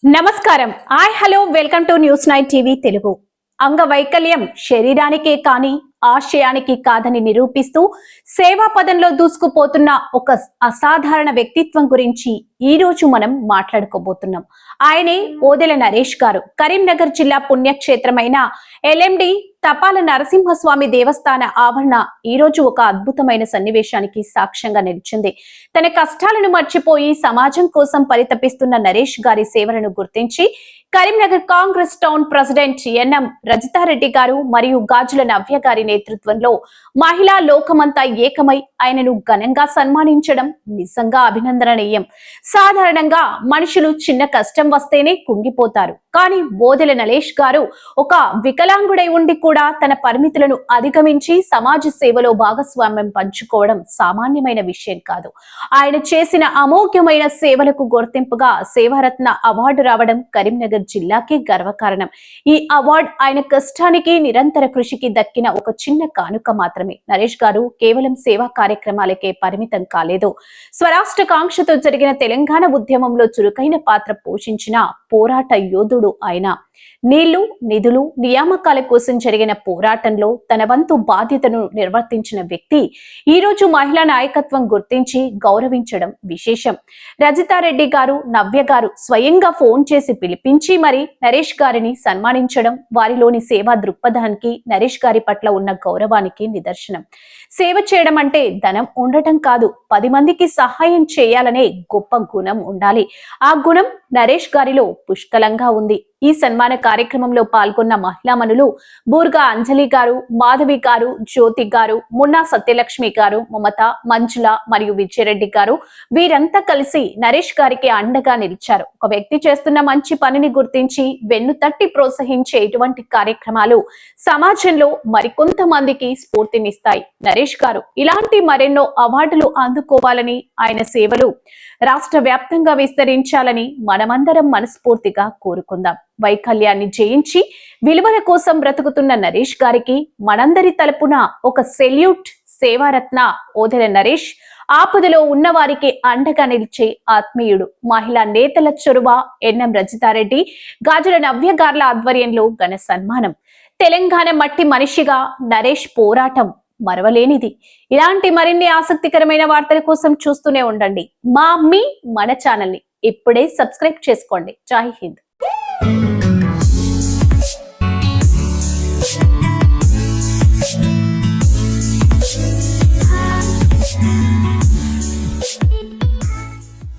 నమస్కారం. Hello welcome to news 9 TV Telugu. అంగవైకల్యం శరీరానికే కానీ ఆశయానికి కాదని నిరూపిస్తూ సేవా పదంలో దూసుకుపోతున్న ఒక అసాధారణ వ్యక్తిత్వం గురించి ఈ రోజు మనం మాట్లాడుకోబోతున్నాం. ఆయనే ఓదెల నరేష్ గారు. కరీంనగర్ జిల్లా పుణ్యక్షేత్రమైన ఎల్ఎండి తపాల నరసింహస్వామి దేవస్థాన ఆవరణ ఈ రోజు ఒక అద్భుతమైన సన్నివేశానికి సాక్ష్యంగా నిలిచింది. తన కష్టాలను మర్చిపోయి సమాజం కోసం పరితపిస్తున్న నరేష్ గారి సేవలను గుర్తించి Karimnagar Congress town president NM Rajitha Reddy గారు మరియు గాజుల నవ్య గారి నేతృత్వంలో మహిళా లోకమంతా ఏకమై ఆయనను ఘనంగా సన్మానించడం నిజంగా అభినందనీయం. సాధారణంగా మనుషులు చిన్న కష్టం వస్తేనే కుంగిపోతారు. కానీ ఓదెల నరేష్ గారు ఒక వికలాంగుడై ఉండి కూడా తన పరిమితులను అధిగమించి సమాజ సేవలో భాగస్వామ్యం పంచుకోవడం సామాన్యమైన విషయం కాదు. ఆయన చేసిన అమోఘమైన సేవలకు గుర్తింపుగా సేవారత్న అవార్డు రావడం కరీంనగర్ జిల్లాకి గర్వకారణం. ఈ అవార్డు ఆయన కష్టానికి నిరంతర కృషికి దక్కిన ఒక చిన్న కానుక మాత్రమే. నరేష్ గారు కేవలం సేవా కార్యక్రమాలకే పరిమితం కాలేదు. స్వరాష్ట్ర కాంక్షతో జరిగిన తెలంగాణ ఉద్యమంలో చురుకైన పాత్ర పోషించిన పోరాట యోధుడు ఆయన. నీళ్లు, నిధులు, నియామకాల కోసం జరిగిన పోరాటంలో తన వంతు బాధ్యతను నిర్వర్తించిన వ్యక్తి ఈ రోజు మహిళా నాయకత్వం గుర్తించి గౌరవించడం విశేషం. రజితారెడ్డి గారు, నవ్య గారు స్వయంగా ఫోన్ చేసి పిలిపించి మరి నరేష్ గారిని సన్మానించడం వారిలోని సేవా దృక్పథానికి, నరేష్ గారి పట్ల ఉన్న గౌరవానికి నిదర్శనం. సేవ చేయడం అంటే ధనం ఉండటం కాదు, 10 మందికి సహాయం చేయాలనే గొప్ప గుణం ఉండాలి. ఆ గుణం నరేష్ గారిలో పుష్కలంగా ఉంది. ఈ సన్మాన కార్యక్రమంలో పాల్గొన్న మహిళామణులు బూర్గా అంజలి గారు, మాధవి గారు, జ్యోతి గారు, మున్నా సత్యలక్ష్మి గారు, మమత, మంజుల మరియు విజయరెడ్డి గారు వీరంతా కలిసి నరేష్ గారికి అండగా నిలిచారు. ఒక వ్యక్తి చేస్తున్న మంచి పనిని గుర్తించి వెన్ను తట్టి ప్రోత్సహించే ఇటువంటి కార్యక్రమాలు సమాజంలో మరికొంతమందికి స్ఫూర్తినిస్తాయి. నరేష్ గారు ఇలాంటి మరెన్నో అవార్డులు అందుకోవాలని, ఆయన సేవలు రాష్ట్ర వ్యాప్తంగా విస్తరించాలని మనమందరం మనస్ఫూర్తిగా కోరుకుందాం. వైకల్యాన్ని జయించి విలువల కోసం బ్రతుకుతున్న నరేష్ గారికి మనందరి తరపున ఒక సెల్యూట్. సేవారత్న ఓదెల నరేష్ ఆపదలో ఉన్న వారికి అండగా నిలిచే ఆత్మీయుడు. మహిళా నేతల చొరవ, ఎన్ఎం రజితారెడ్డి, గాజుల నవ్య గార్ల ఆధ్వర్యంలో ఘన సన్మానం. తెలంగాణ మట్టి మనిషిగా నరేష్ పోరాటం మరవలేనిది. ఇలాంటి మరిన్ని ఆసక్తికరమైన వార్తల కోసం చూస్తూనే ఉండండి మన ఛానల్ ని. ఇప్పుడే సబ్స్క్రైబ్ చేసుకోండి. జై హింద్.